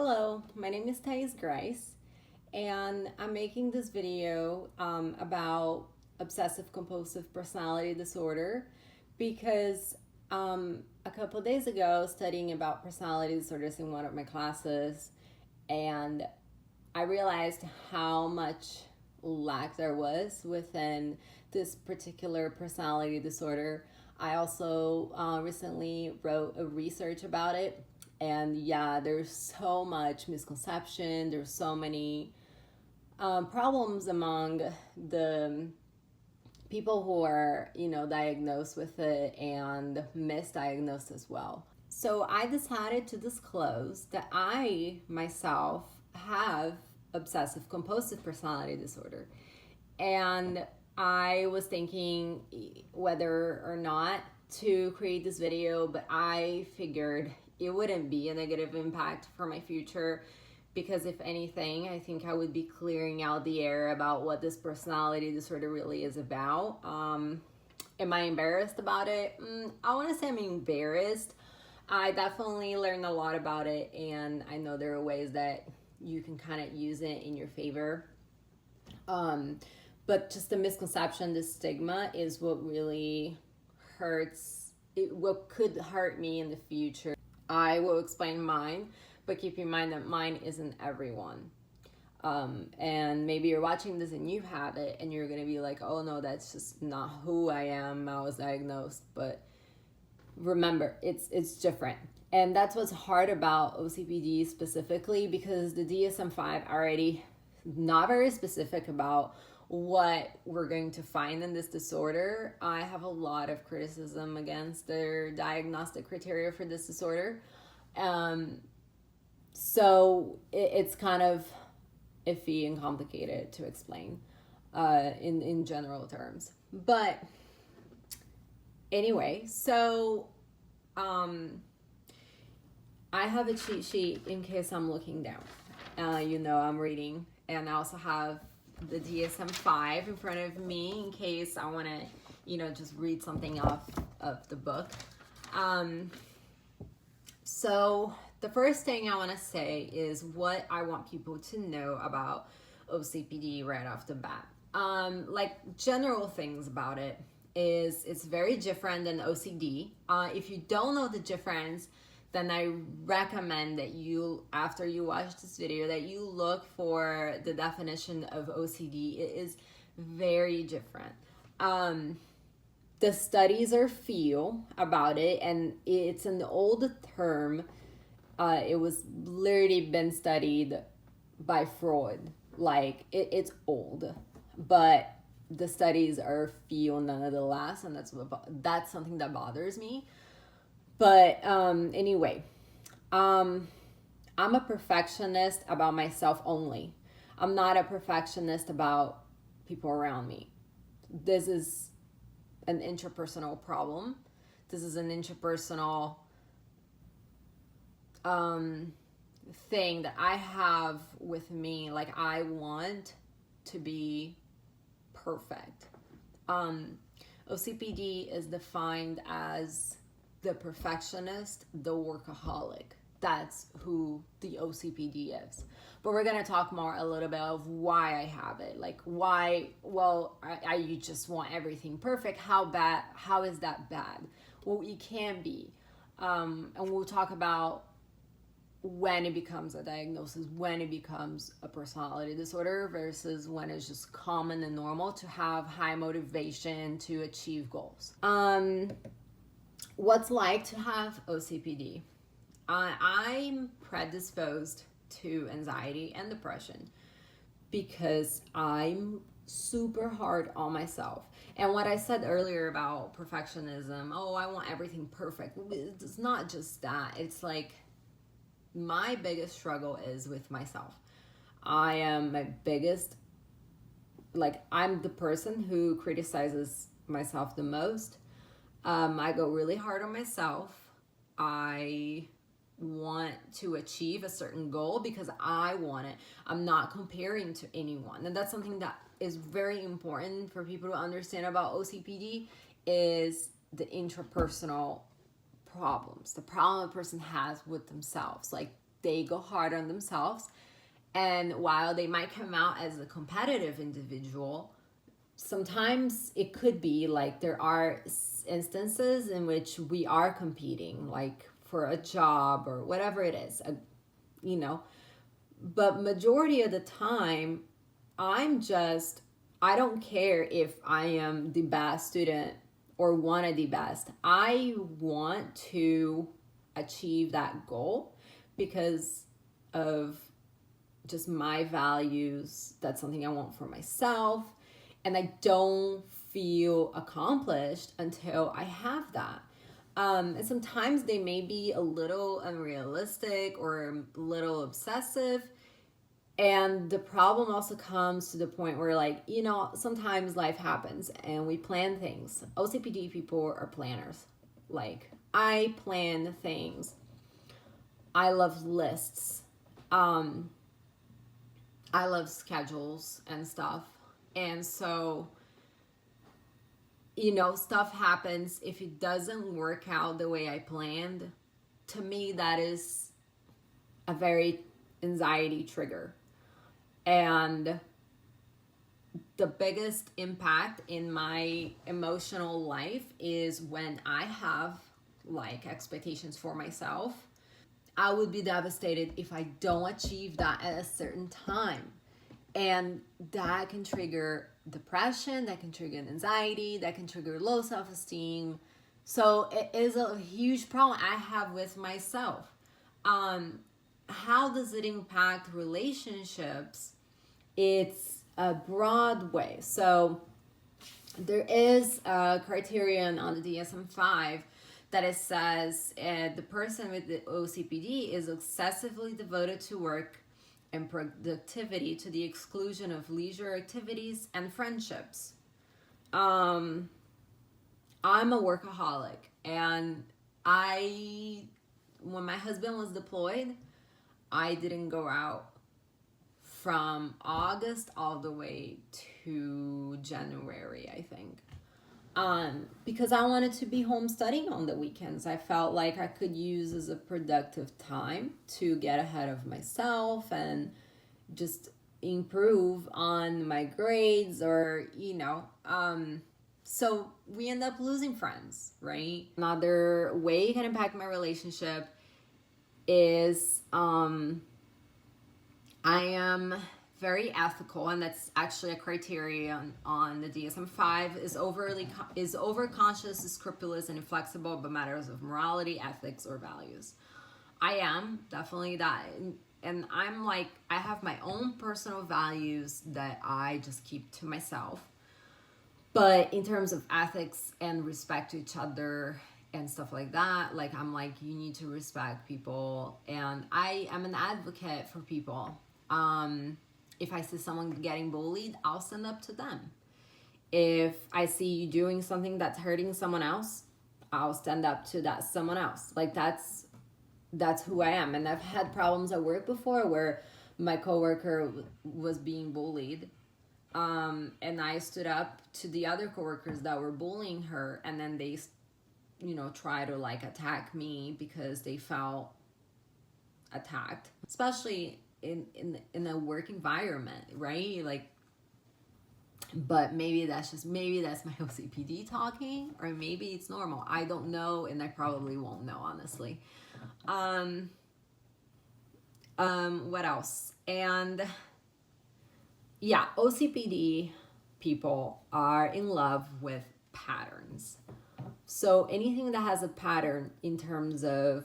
Hello, my name is Thais Grice, and I'm making this video about obsessive compulsive personality disorder because a couple of days ago, studying about personality disorders in one of my classes, and I realized how much lack there was within this particular personality disorder. I also recently wrote a research about it, and yeah, there's so much misconception. There's so many problems among the people who are, diagnosed with it and misdiagnosed as well. So I decided to disclose that I myself have obsessive compulsive personality disorder. And I was thinking whether or not to create this video, but I figured it wouldn't be a negative impact for my future because if anything, I think I would be clearing out the air about what this personality disorder really is about. Am I embarrassed about it? I want to say I'm embarrassed. I definitely learned a lot about it, and I know there are ways that you can kind of use it in your favor. But just the misconception, the stigma is what really hurts, what could hurt me in the future. I will explain mine, but keep in mind that mine isn't everyone. And maybe you're watching this and you have it and you're gonna be like, oh no, that's just not who I am. I was diagnosed. But remember, it's different. And that's what's hard about OCPD specifically, because the DSM-5 already not very specific about what we're going to find in this disorder. I have a lot of criticism against their diagnostic criteria for this disorder. So it's kind of iffy and complicated to explain in general terms. But anyway, so I have a cheat sheet in case I'm looking down. I'm reading, and I also have the DSM-5 in front of me in case I want to, just read something off of the book. So the first thing I want to say is what I want people to know about OCPD right off the bat. Like general things about it is it's very different than OCD. If you don't know the difference, then I recommend that you, after you watch this video, that you look for the definition of OCD. It is very different. The studies are few about it, and it's an old term. It was literally been studied by Freud. Like, it's old, but the studies are few nonetheless, and that's something that bothers me. But anyway, I'm a perfectionist about myself only. I'm not a perfectionist about people around me. This is an interpersonal problem. This is an interpersonal thing that I have with me. Like, I want to be perfect. OCPD is defined as the perfectionist, the workaholic. That's who the OCPD is. But we're going to talk more a little bit of why I have it. Like, why, you just want everything perfect. How is that bad? Well, it can be. And we'll talk about when it becomes a diagnosis, when it becomes a personality disorder versus when it's just common and normal to have high motivation to achieve goals. What's like to have OCPD? I'm predisposed to anxiety and depression because I'm super hard on myself. And what I said earlier about perfectionism, I want everything perfect. It's not just that. It's like my biggest struggle is with myself. I am my biggest, I'm the person who criticizes myself the most. I go really hard on myself. I want to achieve a certain goal because I want it. I'm not comparing to anyone. And that's something that is very important for people to understand about OCPD is the interpersonal problems. The problem a person has with themselves. Like, they go hard on themselves. And while they might come out as a competitive individual, sometimes it could be like there are instances in which we are competing, like for a job or whatever it is, you know. But majority of the time, I don't care if I am the best student or one of the best. I want to achieve that goal because of just my values. That's something I want for myself. And I don't feel accomplished until I have that. And sometimes they may be a little unrealistic or a little obsessive. And the problem also comes to the point where, like, you know, sometimes life happens and we plan things. OCPD people are planners. Like, I plan things. I love lists. I love schedules and stuff. And so, you know, stuff happens. If it doesn't work out the way I planned, to me, that is a very anxiety trigger. And the biggest impact in my emotional life is when I have like expectations for myself. I would be devastated if I don't achieve that at a certain time. And that can trigger depression, that can trigger anxiety, that can trigger low self-esteem. So it is a huge problem I have with myself. How does it impact relationships? It's a broad way. So there is a criterion on the DSM-5 that it says the person with the OCPD is excessively devoted to work and productivity to the exclusion of leisure activities and friendships. I'm a workaholic, and when my husband was deployed, I didn't go out from August all the way to January, I think. Because I wanted to be home studying on the weekends. I felt like I could use as a productive time to get ahead of myself and just improve on my grades, or, you know, so we end up losing friends, right? Another way it can impact my relationship is I am very ethical, and that's actually a criterion on the DSM-5, is overconscious, scrupulous, and inflexible about matters of morality, ethics, or values. I am definitely that. And I'm like, I have my own personal values that I just keep to myself. But in terms of ethics and respect to each other and stuff like that, like, I'm like, you need to respect people. And I am an advocate for people. If I see someone getting bullied, I'll stand up to them. If I see you doing something that's hurting someone else, I'll stand up to that someone else. Like, that's who I am. And I've had problems at work before where my coworker was being bullied. And I stood up to the other coworkers that were bullying her, and then they, you know, try to like attack me because they felt attacked, especially in a work environment, right? Like, but maybe that's my OCPD talking, or maybe it's normal. I don't know, and I probably won't know, honestly. What else? And yeah, OCPD people are in love with patterns. So anything that has a pattern in terms of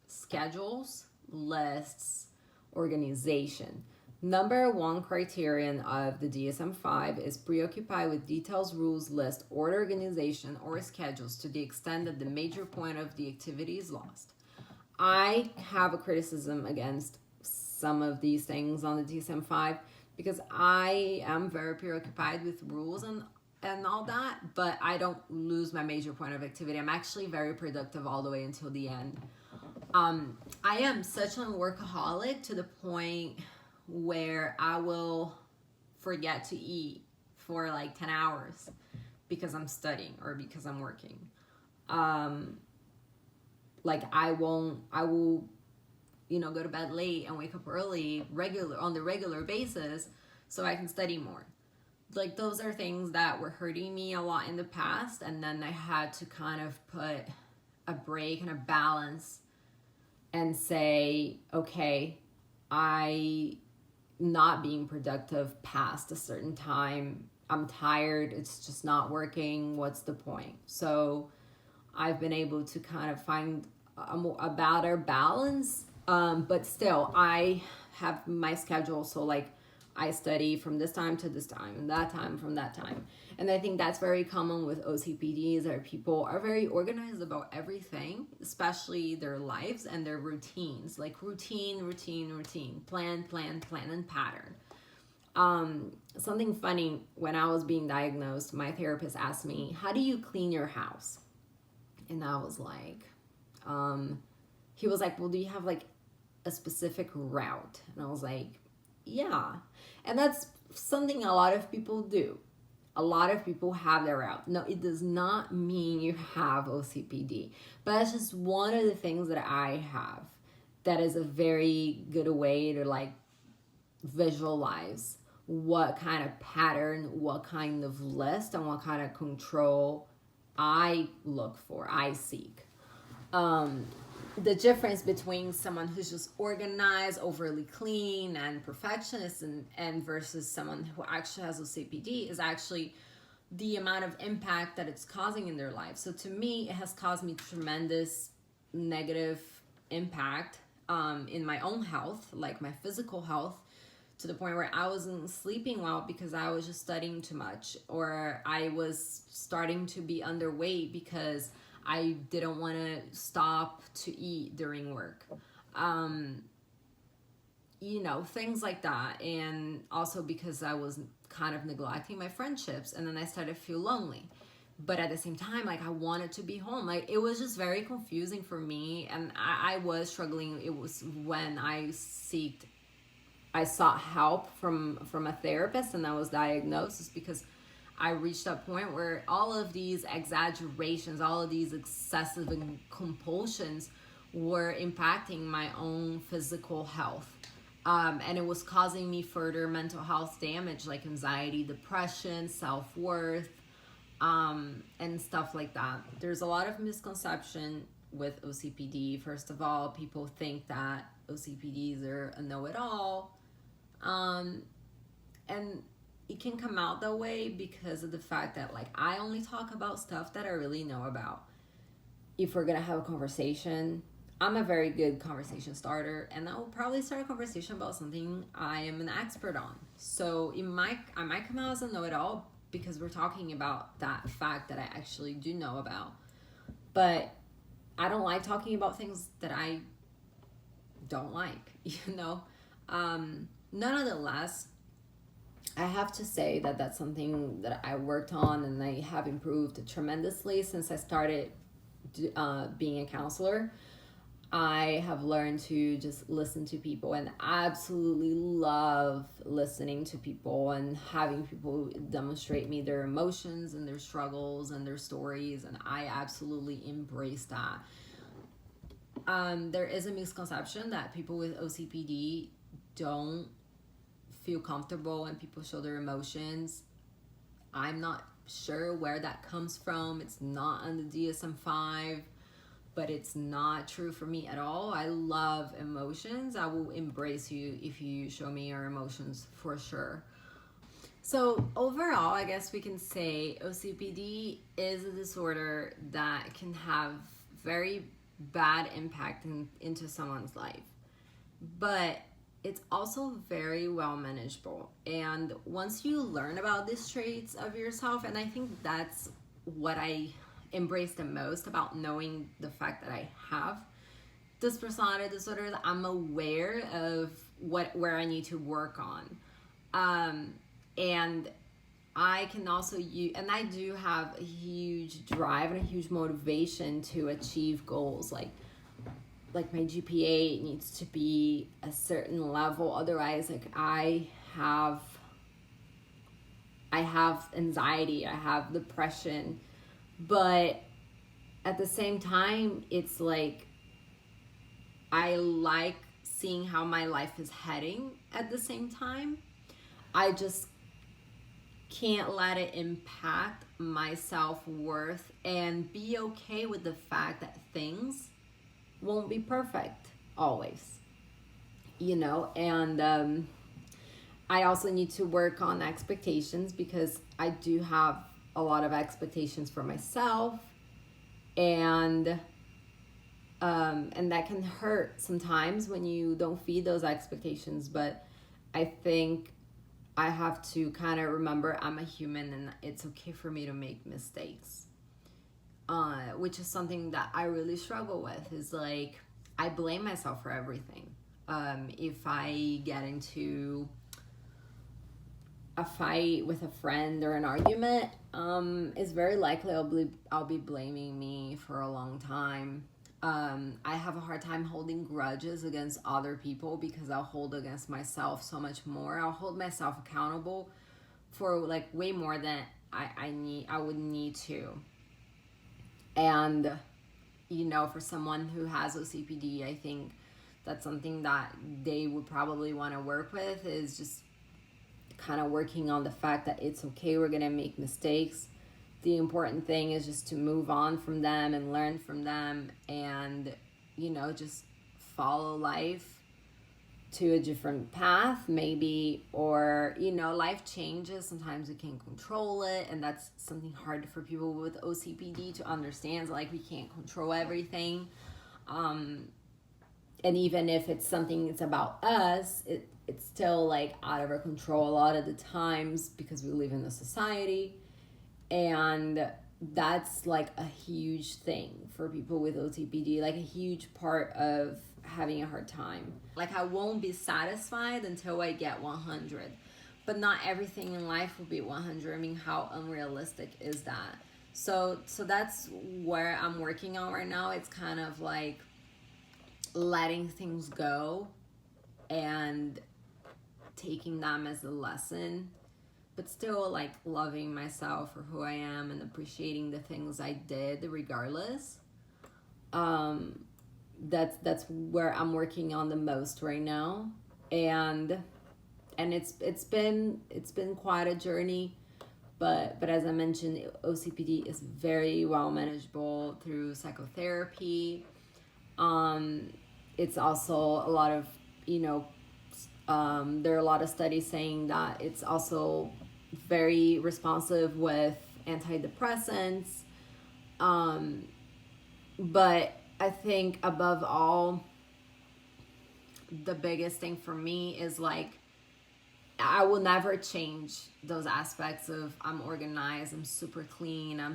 schedules, lists, organization. Number one criterion of the DSM-5 is preoccupied with details, rules, lists, order, organization, or schedules to the extent that the major point of the activity is lost. I have a criticism against some of these things on the DSM-5 because I am very preoccupied with rules and all that, but I don't lose my major point of activity. I'm actually very productive all the way until the end. I am such a workaholic to the point where I will forget to eat for like 10 hours because I'm studying or because I'm working. Like I will, go to bed late and wake up early on the regular basis so I can study more. Like those are things that were hurting me a lot in the past, and then I had to kind of put a break and a balance and say, okay, I not being productive past a certain time. I'm tired. It's just not working. What's the point? So I've been able to kind of find a better balance. But still, I have my schedule. So like I study from this time to this time and that time from that time. And I think that's very common with OCPDs, that people are very organized about everything, especially their lives and their routines, like routine, plan, and pattern. Something funny, when I was being diagnosed, my therapist asked me, how do you clean your house? And I was like, he was like, well, do you have like a specific route? And I was like, yeah. And that's something a lot of people do. A lot of people have their route. No, it does not mean you have OCPD, but that's just one of the things that I have that is a very good way to like visualize what kind of pattern, what kind of list, and what kind of control I look for, I seek. The difference between someone who's just organized, overly clean, and perfectionist and versus someone who actually has OCPD is actually the amount of impact that it's causing in their life. So to me, it has caused me tremendous negative impact in my own health, like my physical health, to the point where I wasn't sleeping well because I was just studying too much, or I was starting to be underweight because I didn't want to stop to eat during work. Things like that. And also because I was kind of neglecting my friendships, and then I started to feel lonely. But at the same time, like I wanted to be home. Like it was just very confusing for me, and I was struggling. It was when I sought help from a therapist, and I was diagnosed, is because I reached a point where all of these exaggerations, all of these excessive compulsions were impacting my own physical health. And it was causing me further mental health damage, like anxiety, depression, self-worth, and stuff like that. There's a lot of misconception with OCPD. First of all, people think that OCPDs are a know-it-all. And it can come out that way because of the fact that like I only talk about stuff that I really know about. If we're gonna have a conversation, I'm a very good conversation starter, and I will probably start a conversation about something I am an expert on. So I might come out as a know-it-all because we're talking about that fact that I actually do know about. But I don't like talking about things that I don't like, Nonetheless, I have to say that that's something that I worked on, and I have improved tremendously since I started being a counselor. I have learned to just listen to people, and absolutely love listening to people and having people demonstrate me their emotions and their struggles and their stories, and I absolutely embrace that. There is a misconception that people with OCPD don't feel comfortable when people show their emotions. I'm not sure where that comes from. It's not on the DSM-5, but it's not true for me at all. I love emotions. I will embrace you if you show me your emotions, for sure. So overall, I guess we can say OCPD is a disorder that can have very bad impact into someone's life, but it's also very well manageable. And once you learn about these traits of yourself, and I think that's what I embrace the most about knowing the fact that I have this personality disorder, that I'm aware of where I need to work on. And I can also and I do have a huge drive and a huge motivation to achieve goals, like my GPA needs to be a certain level. Otherwise, like I have anxiety, I have depression, but at the same time, it's like I like seeing how my life is heading at the same time. I just can't let it impact my self-worth, and be okay with the fact that things won't be perfect always, and I also need to work on expectations, because I do have a lot of expectations for myself, and that can hurt sometimes when you don't feed those expectations. But I think I have to kind of remember I'm a human, and it's okay for me to make mistakes, which is something that I really struggle with. Is like, I blame myself for everything. If I get into a fight with a friend or an argument, it's very likely I'll be blaming me for a long time. I have a hard time holding grudges against other people, because I'll hold against myself so much more. I'll hold myself accountable for like way more than I would need to. And for someone who has OCPD, I think that's something that they would probably want to work with, is just kind of working on the fact that it's okay, we're gonna make mistakes. The important thing is just to move on from them and learn from them, and just follow life to a different path maybe. Or life changes, sometimes we can't control it, and that's something hard for people with OCPD to understand. Like, we can't control everything, and even if it's something that's about us, it's still like out of our control a lot of the times, because we live in a society. And that's like a huge thing for people with OCPD, like a huge part of having a hard time. Like, I won't be satisfied until I get 100, but not everything in life will be 100. I mean, how unrealistic is that? So that's where I'm working on right now. It's kind of like letting things go and taking them as a lesson, but still like loving myself for who I am and appreciating the things I did regardless. That's where I'm working on the most right now. And it's been quite a journey, but as I mentioned, OCPD is very well manageable through psychotherapy. It's also a lot of, there are a lot of studies saying that it's also very responsive with antidepressants. But I think above all, the biggest thing for me is like, I will never change those aspects of I'm organized, I'm super clean, I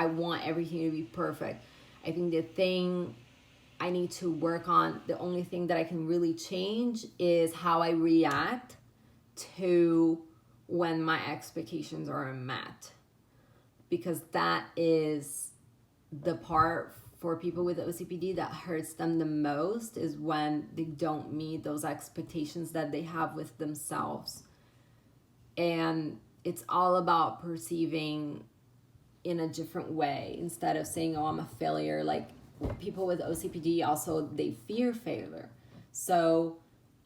want everything to be perfect. I think the thing I need to work on, the only thing that I can really change, is how I react to when my expectations are met. Because that is the part for people with OCPD that hurts them the most, is when they don't meet those expectations that they have with themselves. And it's all about perceiving in a different way, instead of saying, oh, I'm a failure. Like, people with OCPD also, they fear failure. So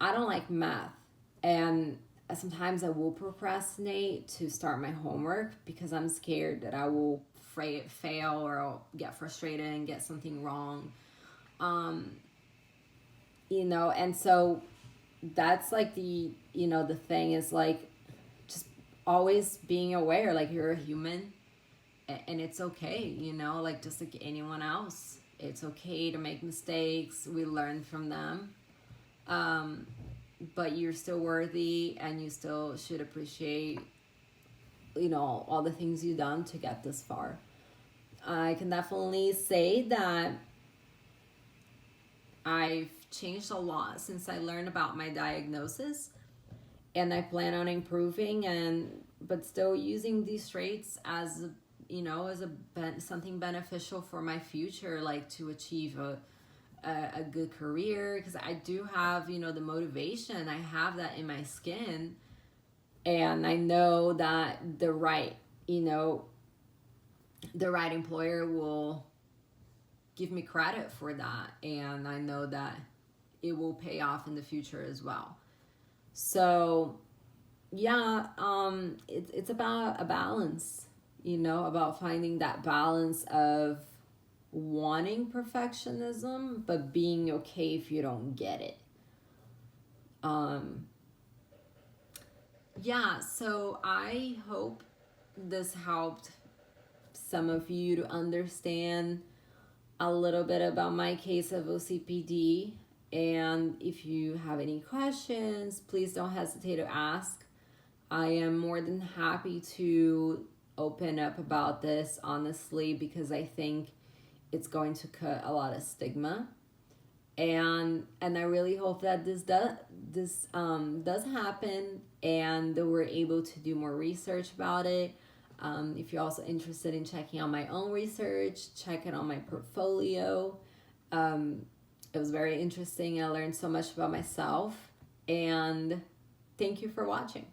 I don't like math, and sometimes I will procrastinate to start my homework because I'm scared that I will fail, or I'll get frustrated and get something wrong. And so that's like the thing is like, just always being aware, like, you're a human, and it's okay, like, just like anyone else. It's okay to make mistakes. We learn from them. But you're still worthy, and you still should appreciate, all the things you've done to get this far. I can definitely say that I've changed a lot since I learned about my diagnosis, and I plan on improving, but still using these traits as something beneficial for my future, like to achieve a good career, because I do have, the motivation. I have that in my skin, and I know that the right employer will give me credit for that, and I know that it will pay off in the future as well. So yeah, it's about a balance, about finding that balance of wanting perfectionism but being okay if you don't get it. Yeah, so I hope this helped some of you to understand a little bit about my case of OCPD. And if you have any questions, please don't hesitate to ask. I am more than happy to open up about this honestly, because I think it's going to cut a lot of stigma. And I really hope that this does happen, and that we're able to do more research about it. If you're also interested in checking out my own research, check it on my portfolio. It was very interesting. I learned so much about myself, and thank you for watching.